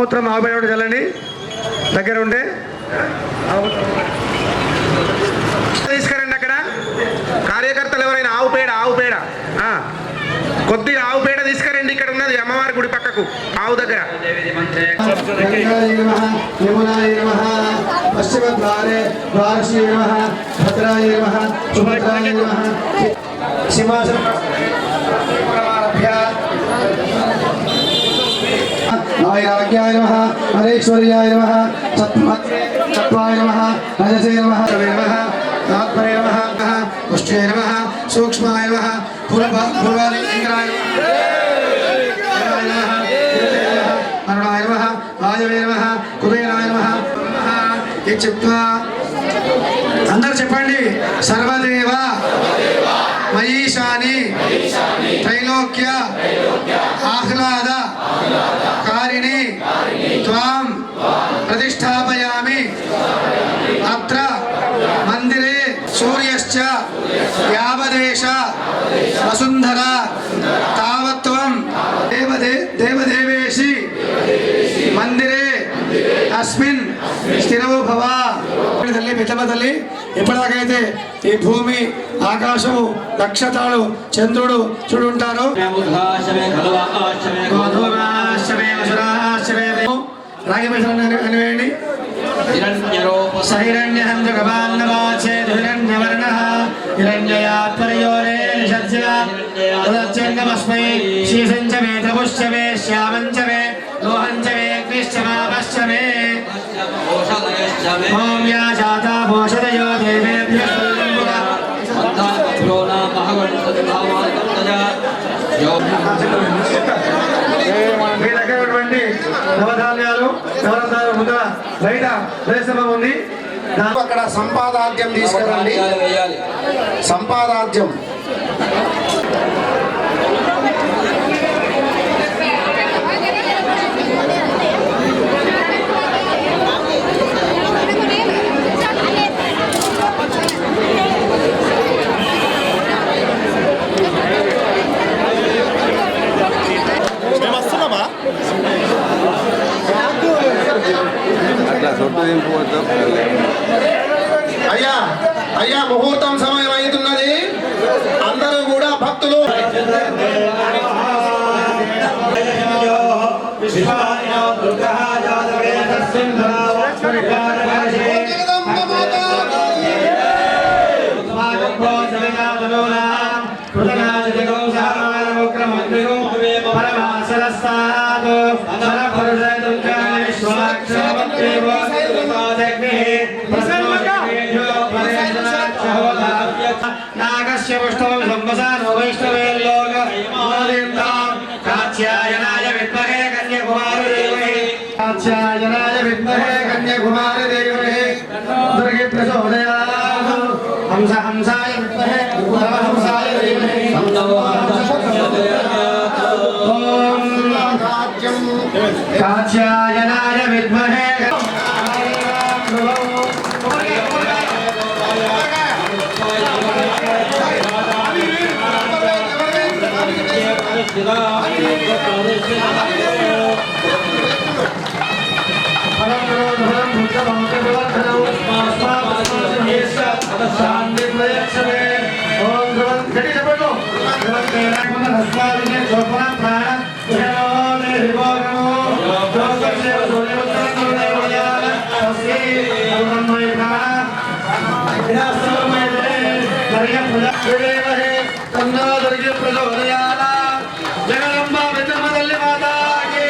ఆవుమూత్రం ఆవు పేడ కూడా చల్లండి దగ్గర ఉంటే తీసుకురండి. అక్కడ కార్యకర్తలు ఎవరైనా ఆవు పేడ కొద్దిగా ఆవు పేడ తీసుకురండి. ఇక్కడ ఉన్నది అమ్మవారి గుడి పక్కకు ఆవు దగ్గర. नारायणाय नमः हरेश्वर्याय नमः सत्त्वाय नमः रजसे नमः नमः आत्मने नमः पुष्टे नमः सूक्ष्माय नमः पूर्वालिंगाय नमः अरुणाय नमः वायवे नमः कुबेराय नमः ये चित्वा अंदर చెప్పండి सर्वदेव मयीशानि त्रैलोक्य आह्लाद कारिणी त्वां प्रतिष्ठापयामि अत्र मंदिरे सूर्यश्च यावदेश वसुंधरा तावत्त्वं देवदेवेशि मंदिरे अस्मिन् स्थिरो भव. తల్లి మిథమ తల్లి ఎప్పటిదాకైతే ఈ భూమి ఆకాశము నక్షత్రాలు చంద్రుడు చూడుంటారు. రాగి పైసలు అనివేయండి. ఓం యా జాతా భోషదయో దేవేభ్యః మీ దగ్గర ఉన్నటువంటి నవధాన్యాలు నవరత్నాలు ముందర బయట ప్రదేశం ఉంది. అక్కడ సంపాదాద్యం తీసుకురండి. సంపాదాద్యం అయ్యా అయ్యా ముహూర్తం సమయం అవుతున్నది. అందరూ కూడా భక్తులు नागस्य पुष्टवं संवसानो वैष्णवेल्लोक कात्यायनाय विद्महे कन्याकुमारी देवहि कात्यायनाय विद्महे कन्याकुमारी देवहि दुर्गे प्रचोदयात् हंसाय विद्महे हंसाय देवहि कात्यायनाय विद्महे जगदम्बा विद्मतल्ली माता की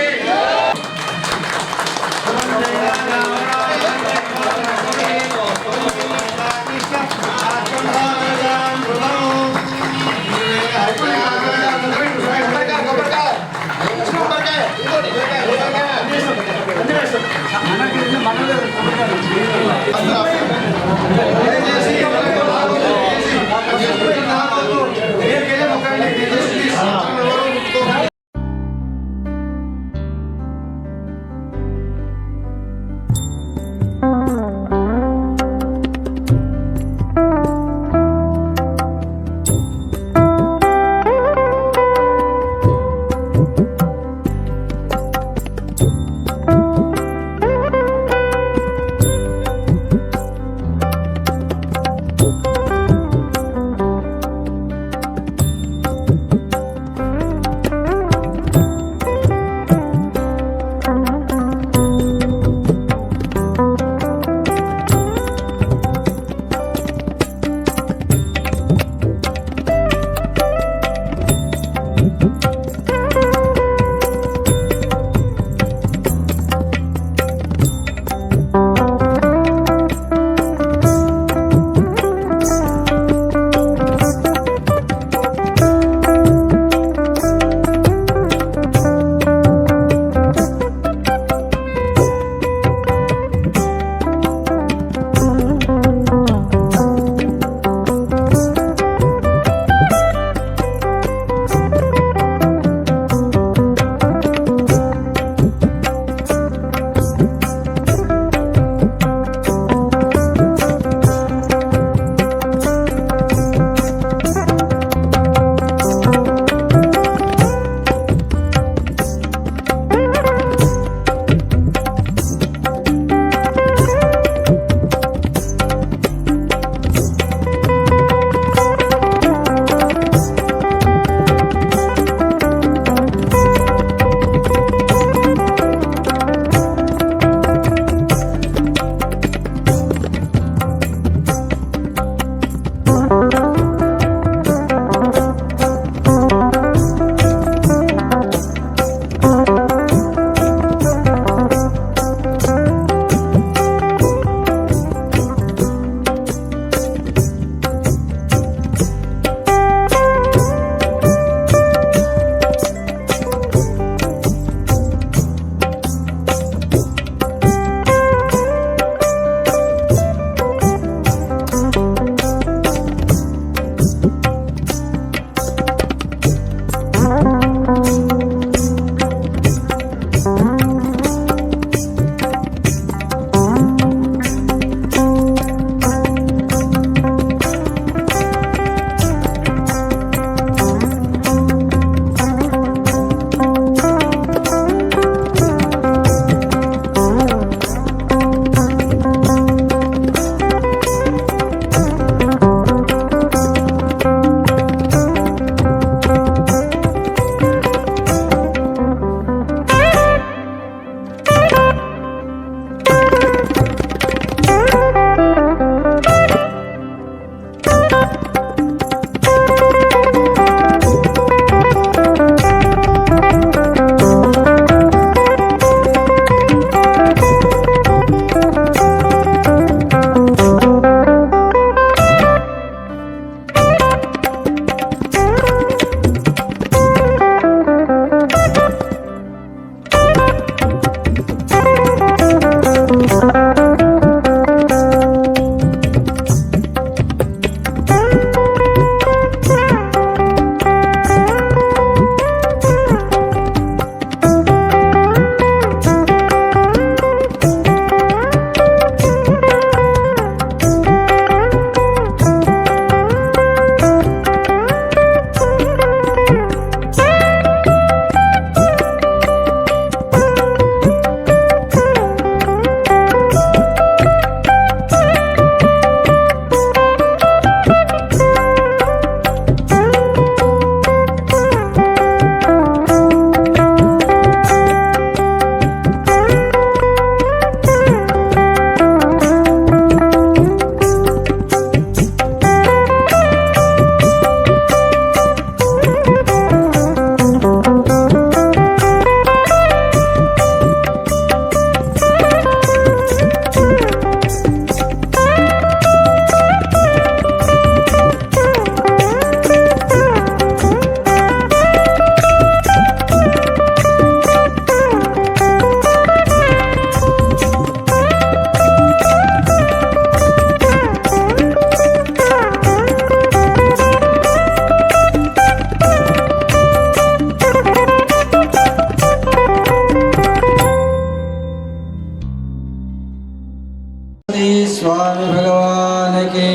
भगवान की।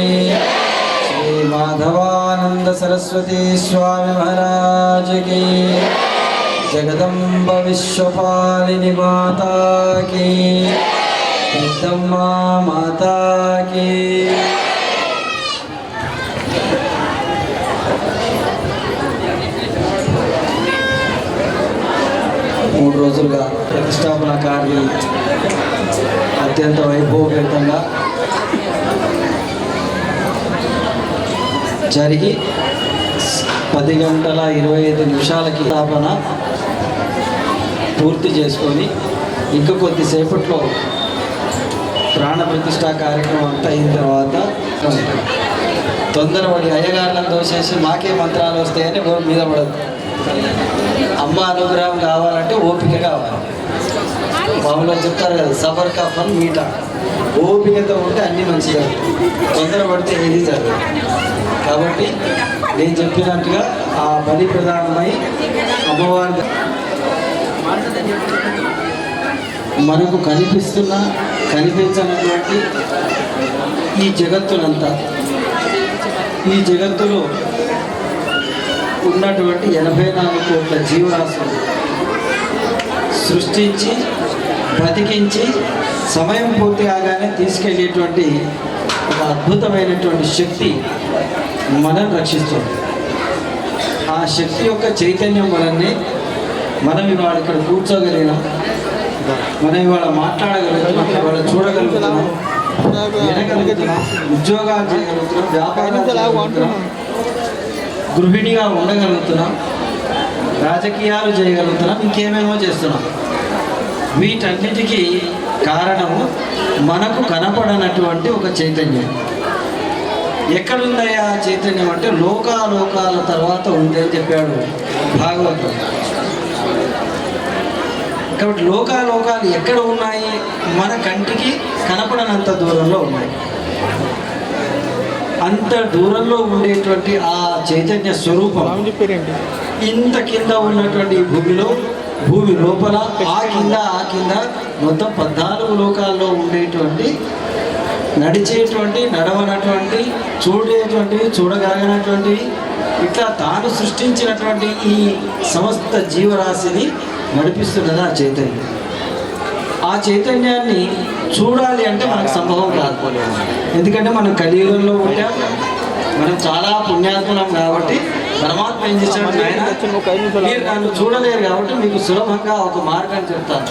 श्री माधवानंद सरस्वती स्वामी महाराज की। जगदम्ब विश्वपालिनी माता की। पेद्दम्मा माता की। మూడు రోజులుగా ప్రతిష్టాపన కార్యం అత్యంత వైభవపేతంగా జరిగి 10:25 స్థాపన పూర్తి చేసుకొని ఇంకా కొద్దిసేపట్లో ప్రాణ ప్రతిష్ఠా కార్యక్రమం అంతా అయిన తర్వాత తొందరపడి అయ్యగారులను దోసేసి మాకే మంత్రాలు వస్తాయని మీద పడదు. అమ్మ అనుగ్రహం కావాలంటే ఓపిక కావాలి. మామూలుగా చెప్తారు కదా, సబర్ కా ఫల్ మీఠా. ఓపికతో ఉంటే అన్నీ మంచిగా, తొందరపడితే ఏది జరగదు. కాబట్టి నేను చెప్పినట్టుగా ఆ బలి ప్రధానమై అమ్మవారి మనకు కనిపించినటువంటి ఈ జగత్తునంతా, ఈ జగత్తులో ఉన్నటువంటి 84 కోట్ల జీవరాశులు సృష్టించి బతికించి సమయం పూర్తి కాగానే తీసుకెళ్ళేటువంటి ఒక అద్భుతమైనటువంటి శక్తి మనం రక్షిస్తుంది. ఆ శక్తి యొక్క చైతన్యం వలనే మనం ఇవాళ ఇక్కడ కూర్చోగలిగినాం, మనం ఇవాళ మాట్లాడగలుగుతున్నాం, ఇవాళ చూడగలుగుతున్నాం, వినగలుగుతున్నాం, ఉద్యోగాలు చేయగలుగుతున్నాం, వ్యాపారాలు చేయగలుగుతున్నాం, గృహిణిగా ఉండగలుగుతున్నాం, రాజకీయాలు చేయగలుగుతున్నాం, ఇంకేమేమో చేస్తున్నాం. వీటన్నిటికీ కారణము మనకు కనపడనటువంటి ఒక చైతన్యం. ఎక్కడుందయ్యా చైతన్యం అంటే లోకాలోకాల తర్వాత ఉంది అని చెప్పాడు భాగవతం. కాబట్టి లోకాలోకాలు ఎక్కడ ఉన్నాయి? మన కంటికి కనపడనంత దూరంలో ఉన్నాయి. అంత దూరంలో ఉండేటువంటి ఆ చైతన్య స్వరూపం ఇంత కింద ఉన్నటువంటి భూమి లోపల ఆ కింద మొత్తం 14 లోకాల్లో ఉండేటువంటి, నడిచేటువంటి, నడవనటువంటి, చూడేటువంటివి, చూడగలిగినటువంటివి, ఇట్లా తాను సృష్టించినటువంటి ఈ సమస్త జీవరాశిని నడిపిస్తున్నది ఆ చైతన్యం. ఆ చైతన్యాన్ని చూడాలి అంటే మనకు సంభవం కాదు. ఎందుకంటే మనం కలియుగంలో ఉంటాం, మనం చాలా పుణ్యాత్ములం కాబట్టి పరమాత్మ ఏం చేశాడు, మీరు నన్ను చూడలేరు కాబట్టి మీకు సులభంగా ఒక మార్గాన్ని చెప్తాను,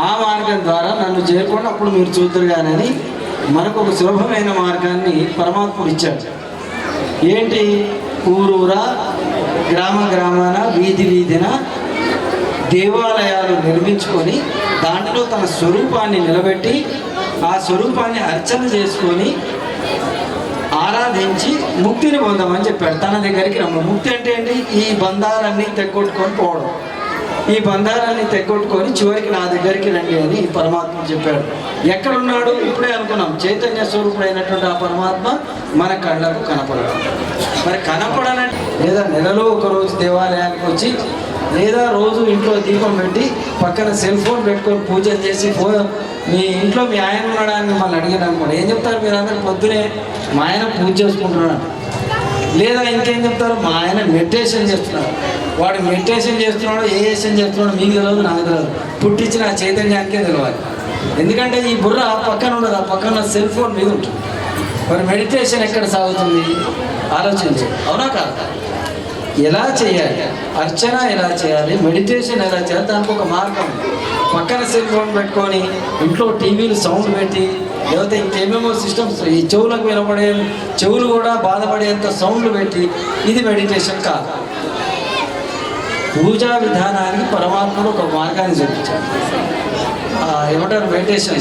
ఆ మార్గం ద్వారా నన్ను చేరుకోండి, అప్పుడు మీరు చూద్దరు కానీ మనకు ఒక సులభమైన మార్గాన్ని పరమాత్ముడు ఇచ్చాడు. ఏంటి? ఊరూరా, గ్రామాన, వీధిన దేవాలయాలు నిర్మించుకొని దాంట్లో తన స్వరూపాన్ని నిలబెట్టి ఆ స్వరూపాన్ని అర్చన చేసుకొని ఆరాధించి ముక్తిని పొందమని చెప్పాడు. తన దగ్గరికి రమ్మ. ముక్తి అంటే ఏంటి? ఈ బంధాలన్నీ తెగొట్టుకొని పోవడం. ఈ బంధాలన్నీ తెగొట్టుకొని చివరికి నా దగ్గరికి రండి అని పరమాత్మ చెప్పాడు. ఎక్కడున్నాడు? ఇప్పుడే అనుకున్నాం, చైతన్య స్వరూపుడైనటువంటి ఆ పరమాత్మ మన కళ్ళకు కనపడడం. మరి కనపడనంటే లేదా నెలలో ఒకరోజు దేవాలయానికి వచ్చి, లేదా రోజు ఇంట్లో దీపం పెట్టి పక్కన సెల్ ఫోన్ పెట్టుకొని పూజలు చేసి మీ ఇంట్లో మీ ఆయన ఉన్నాడని మిమ్మల్ని అడిగిన అనుకోండి, ఏం చెప్తారు మీరు అందరు? పొద్దునే మా ఆయన పూజ చేసుకుంటున్నాడు. లేదా ఇంకేం చెప్తారు? మా ఆయన మెడిటేషన్ చేస్తున్నాడు. వాడు మెడిటేషన్ చేస్తున్నాడు, ఏ ఏషన్ చేస్తున్నాడు మీకు తెలియదు, నాకు తెలియదు. పుట్టించిన ఆ చైతన్యానికే తెలియాలి. ఎందుకంటే ఈ బుర్ర పక్కన ఉండదు, ఆ పక్కన సెల్ ఫోన్ మీద ఉంటుంది. మరి మెడిటేషన్ ఎక్కడ సాగుతుంది? ఆలోచించు, అవునా కాదు? ఎలా చేయాలి, అర్చన ఎలా చేయాలి, మెడిటేషన్ ఎలా చేయాలి, దానికి ఒక మార్గం. పక్కన సెల్ ఫోన్ పెట్టుకొని ఇంట్లో టీవీలు సౌండ్ పెట్టి, లేకపోతే ఇంకేమేమో సిస్టమ్స్, ఈ చెవులకు వినపడే, చెవులు కూడా బాధపడేంత సౌండ్లు పెట్టి, ఇది మెడిటేషన్ కాదు. పూజా విధానానికి పరమాత్ముడు ఒక మార్గాన్ని చూపించాడు. ఏమంటారు? మెడిటేషన్,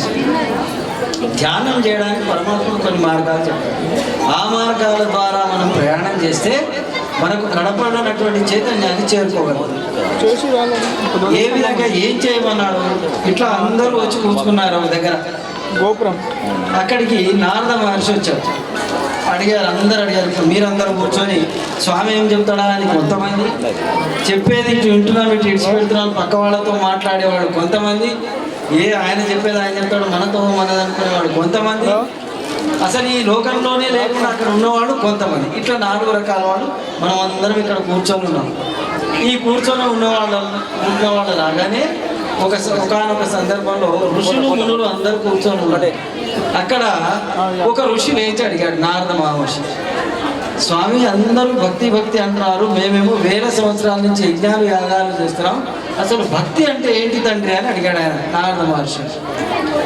ధ్యానం చేయడానికి పరమాత్ముడు కొన్ని మార్గాలు చెప్పాడు. ఆ మార్గాల ద్వారా మనం ప్రయాణం చేస్తే మనకు కనపడనటువంటి చైతన్యాన్ని చేరుకోగలదు. ఏ విధంగా ఏం చేయమన్నాడు? ఇట్లా అందరూ వచ్చి కూర్చుకున్నారు ఒక దగ్గర గోపురం. అక్కడికి నారద మహర్షి వచ్చారు. అడిగారు, అందరూ అడిగారు, మీరందరూ కూర్చొని స్వామి ఏం చెప్తాడా అని కొంతమంది, చెప్పేది ఇటు వింటున్నాం, ఇటు ఇడిచిపెడుతున్నాను, పక్క వాళ్ళతో మాట్లాడేవాడు కొంతమంది, ఆయన చెప్పేది ఆయన చెప్తాడు, మనతో మనది అనుకునేవాడు కొంతమంది, అసలు ఈ లోకంలోనే లేకుండా అక్కడ ఉన్నవాడు కొంతమంది. ఇట్లా 4 రకాల వాళ్ళు మనం అందరం ఇక్కడ కూర్చొని ఉన్నాం. ఈ కూర్చొని ఉన్నవాళ్ళు రాగానే ఒకనొక సందర్భంలో ఋషులు మునులు అందరూ కూర్చొని ఉన్నాడే. అక్కడ ఒక ఋషి లేచి అడిగాడు, నారద మహర్షి, స్వామి అందరూ భక్తి అంటున్నారు, మేమేమో వేల సంవత్సరాల నుంచి యజ్ఞాలు యాగాలు చేస్తున్నాం, అసలు భక్తి అంటే ఏంటి తండ్రి అని అడిగాడు ఆయన నారద మహర్షి.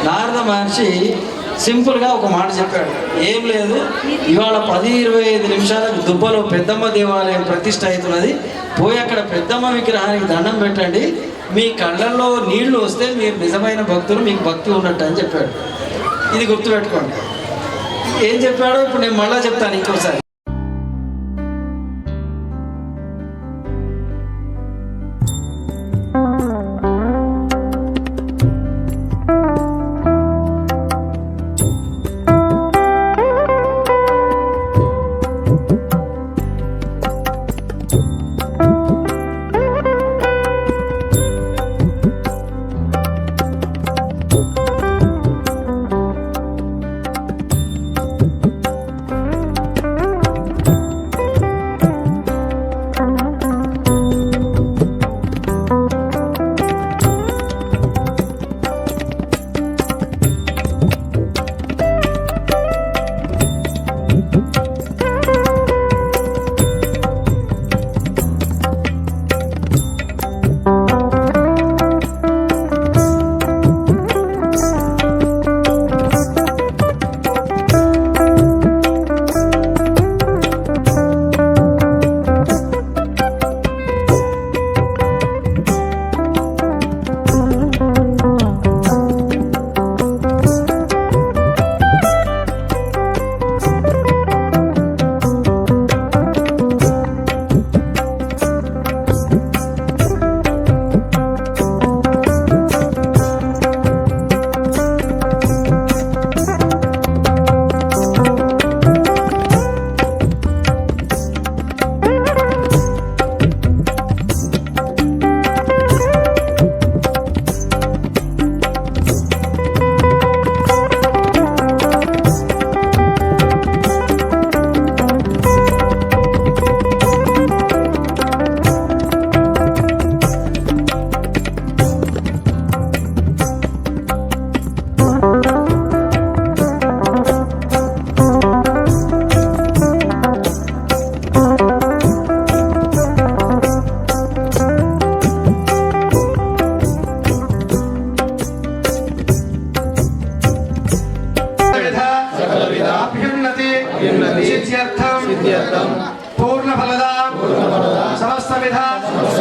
నారద మహర్షి సింపుల్గా ఒక మాట చెప్పాడు, ఏం లేదు, ఇవాళ 10-25 నిమిషాలకు దుబ్బలో పెద్దమ్మ దేవాలయం ప్రతిష్ఠ అవుతున్నది, పోయి అక్కడ పెద్దమ్మ విగ్రహానికి దండం పెట్టండి, మీ కళ్ళల్లో నీళ్లు వస్తే మీరు నిజమైన భక్తులు, మీకు భక్తి ఉన్నట్టు అని చెప్పాడు. ఇది గుర్తుపెట్టుకోండి. ఏం చెప్పాడో ఇప్పుడు నేను మళ్ళీ చెప్తాను ఇంకోసారి. పూర్ణఫలదా సమస్తవిధ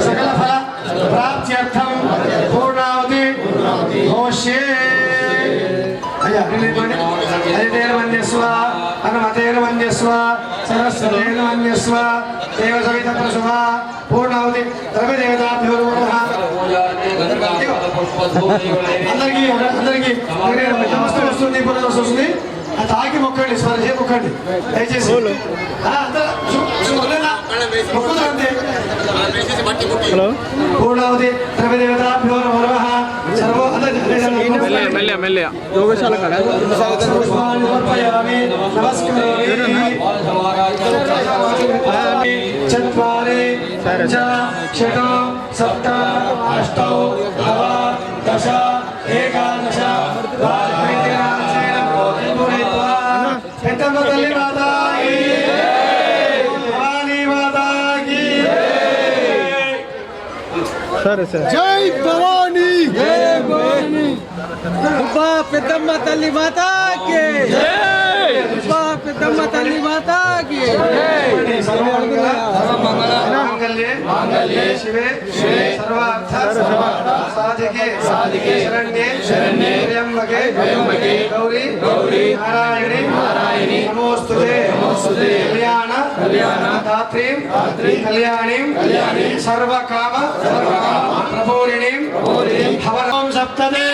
సకల ఫల ప్రాప్త్యర్థం పూర్ణావతి భోష్యే. అయ్యా హరితేర్మన్యస్వ హనుమతేర్మన్యస్వ సరస్వతేర్మన్యస్వ దేవసవిత ప్రసవ పూర్ణావతి ద్రవ్యదేవతాభ్యో నమః. అందరికీ వస్తుంది వస్తుంది, అది తాకి మొక్కండి, స్మరణ మొక్కండి దయచేసి. పూర్ణావతి ద్రవ్యదేవతాభ్యో నమః. యోగశాల కాడ చత్వారి పంచ షట్ సప్త అష్టౌ నవ దశ ఏకాదశ పెద్దమ్మ తల్లి మాతాకి భవానీ మాతాకి సరే సరే. జై భవానీ, జై భవానీ. అబ్బా పెద్దమ్మ తల్లి మాతాకి జై, అబ్బా పెద్దమ్మ తల్లి మాతాకి జై. మాంగళ్యే శివే సర్వార్థ సాధికే శరణ్యే త్ర్యంబకే గౌరీ నారాయణి నమోస్తుతే కళ్యాణ దాత్రీం కళ్యాణీం సర్వకామ ప్రబోధినీం భవనం సప్తదే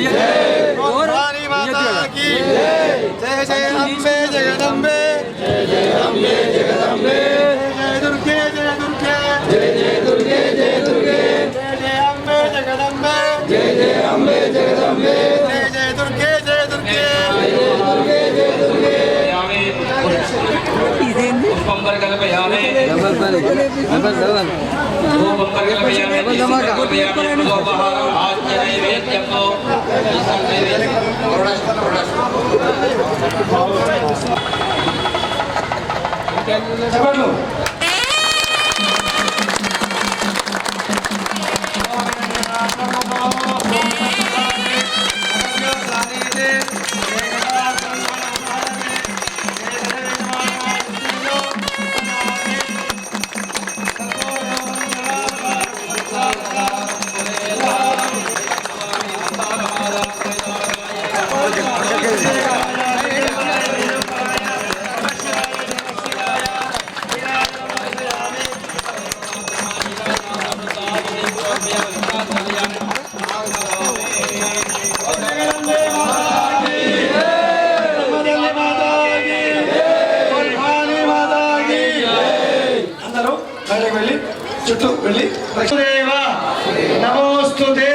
भवानी माता की जय जय अम्बे जगदम्बे जय जय अम्बे जगदम्बे जय दुर्गे जय दुर्गे जय जय दुर्गे जय दुर्गे जय जय अम्बे जगदम्बे जय जय अम्बे जगदम्बे जय जय दुर्गे जय दुर्गे जय दुर्गे जय दुर्गे पुष्पंबर कल्पयामे చుట్టూ వెళ్ళి దేవ నమోస్తుతే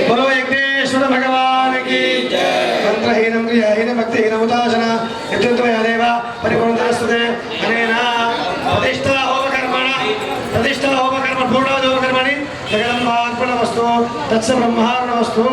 బలో యజ్ఞేశ్వర భగవానికి మంత్రహీనం క్రియాహీనం భక్తిహీనం ఉదాసన యజ్ఞత్వయ దేవ పరిపూర్ణతస్తుతే అనేన ప్రతిష్టా హోమకర్మ పూర్ణోదోకర్మణి జగదంబార్పణమస్తు తత్స బ్రహ్మార్పణమస్తు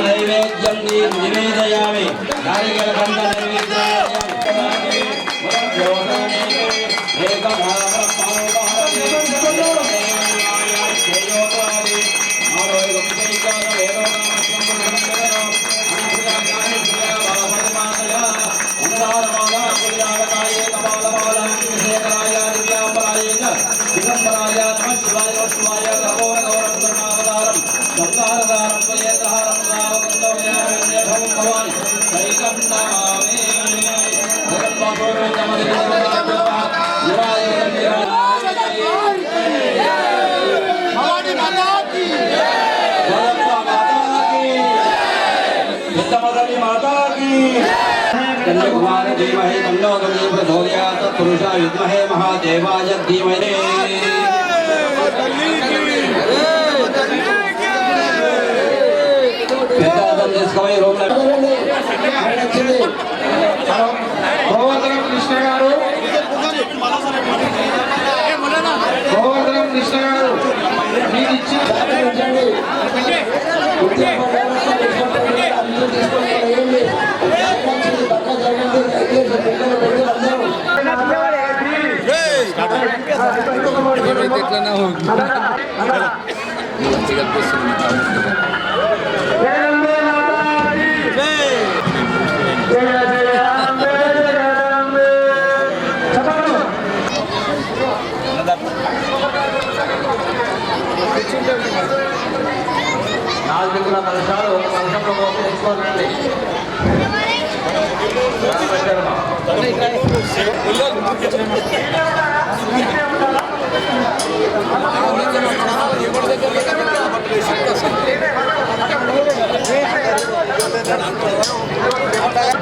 नैवेद्यं निवेदयामि नारिकेलखण्ड Yeah. कन्याकुमार धीमहि तन्नो गणेश प्रचोदयात् पुरुषाय विद्महे महादेवाय धीमहि పెద్దాదం చేసుకోవై రోమ్ల గోవర్ధనం కృష్ణ గారు మీరు ఇచ్చిన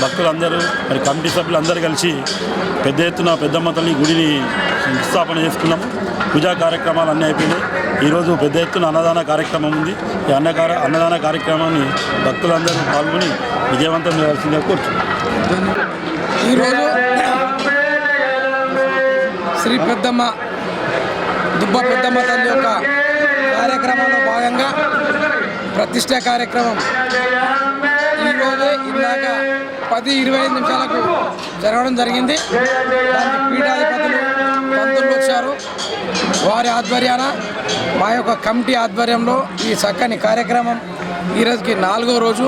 భక్తులందరూ మరి కమిటీ సభ్యులందరూ కలిసి పెద్ద ఎత్తున పెద్దమ్మ తల్లి గుడిని శంకుస్థాపన చేసుకున్నాము. పూజా కార్యక్రమాలు అన్నీ అయిపోయినాయి. ఈరోజు పెద్ద ఎత్తున అన్నదాన కార్యక్రమం ఉంది. ఈ అన్నదాన కార్యక్రమాన్ని భక్తులందరూ పాల్గొని విజయవంతం చేయాల్సిందిగా కోరుతున్నాం. ఈరోజు శ్రీ పెద్దమ్మ దుబ్బ పెద్దమ్మ తల్లి యొక్క కార్యక్రమంలో భాగంగా ప్రతిష్ట కార్యక్రమం ఈరోజే ఇందాక 10-25 నిమిషాలకు జరగడం జరిగింది. దానికి పీఠాధిపతులు పంతులు వచ్చారు. వారి ఆధ్వర్యాన మా యొక్క కమిటీ ఆధ్వర్యంలో ఈ చక్కని కార్యక్రమం ఈరోజుకి 4వ రోజు.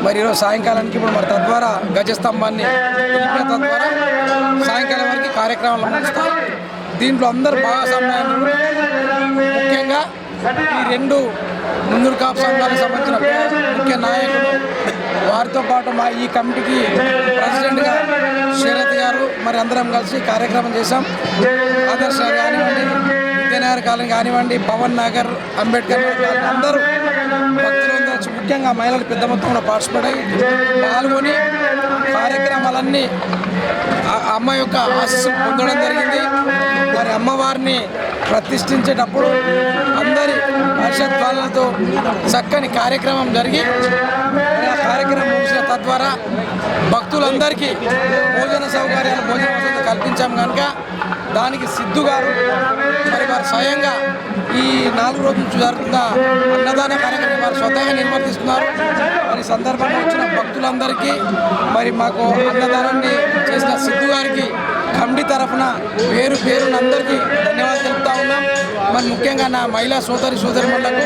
మరి ఈరోజు సాయంకాలానికి ఇప్పుడు మరి తద్వారా గజస్తంభాన్ని తద్వారా సాయంకాలం వరకు కార్యక్రమాలు ముగిస్తాయి. దీంట్లో అందరూ భాగస్వామ్యాలు ముఖ్యంగా ఈ 2 ముందూరు కాపు సంఘాలకు సంబంధించిన ముఖ్య నాయకులు, వారితో పాటు మా ఈ కమిటీకి ప్రెసిడెంట్గా శరత్ గారు మరి అందరం కలిసి కార్యక్రమం చేశాం. ఆదర్శ కానివ్వండి, విద్యానగర్ కాలనీ కానివ్వండి, పవన్ నగర్, అంబేద్కర్ నగర్ అందరూ భక్తులందరూ ముఖ్యంగా మహిళలు పెద్ద మొత్తంలో పార్టిసిపేట్ అయ్యి పాల్గొని కార్యక్రమాలన్నీ అమ్మ యొక్క ఆశీస్సులు పొందడం జరిగింది. మరి అమ్మవారిని ప్రతిష్ఠించేటప్పుడు అందరి హర్షధ్వానాలతో చక్కని కార్యక్రమం జరిగి ఆ కార్యక్రమం ముగిసిన తద్వారా భక్తులందరికీ భోజన సౌకర్యాలు భోజన వసతి కల్పించాం కనుక దానికి సిద్ధు గారు మరి వారు స్వయంగా ఈ 4 రోజుల నుంచి జరుగుతున్న అన్నదాన కార్యక్రమం వారు స్వతహాగా నిర్వర్తిస్తున్నారు. మరి సందర్భంగా వచ్చిన భక్తులందరికీ మరి మాకు అన్నదానాన్ని చేసిన సిద్ధు గారికి కమిటీ తరఫున పేరున అందరికీ ధన్యవాదాలు తెలుపుతా ఉన్నాం. మరి ముఖ్యంగా నా మహిళా సోదరిమణులకు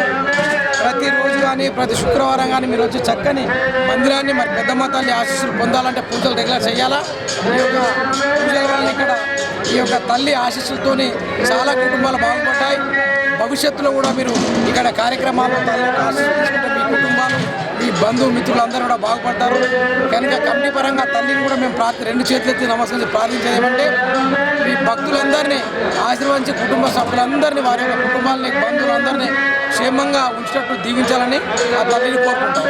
ప్రతిరోజు కానీ ప్రతి శుక్రవారం కానీ మీరు వచ్చి చక్కని మందిరాన్ని మరి పెద్దమ్మ తల్లి ఆశీస్సులు పొందాలంటే పూజలు రెగ్యులర్ చేయాలా. ఈ యొక్క పూజల వల్ల ఇక్కడ ఈ యొక్క తల్లి ఆశీస్సులతోని చాలా కుటుంబాలు బాగుపడ్డాయి. భవిష్యత్తులో కూడా మీరు ఇక్కడ కార్యక్రమాలు తల్లి ఆశీస్సులు తీసుకుంటే మీ కుటుంబాలు మీ బంధుమిత్రులు అందరూ కూడా బాగుపడతారు కనుక కమిటీ పరంగా తల్లిని కూడా మేము 2 చేతులు ఎత్తి నమస్కరించి ప్రార్థించేదేమంటే మీ భక్తులందరినీ ఆశీర్వదించి కుటుంబ సభ్యులందరినీ వారి యొక్క కుటుంబాలని బంధువులందరినీ క్షేమంగా ఉంచినట్టు దీవించాలని ఆ తల్లిని కోరుకుంటాం.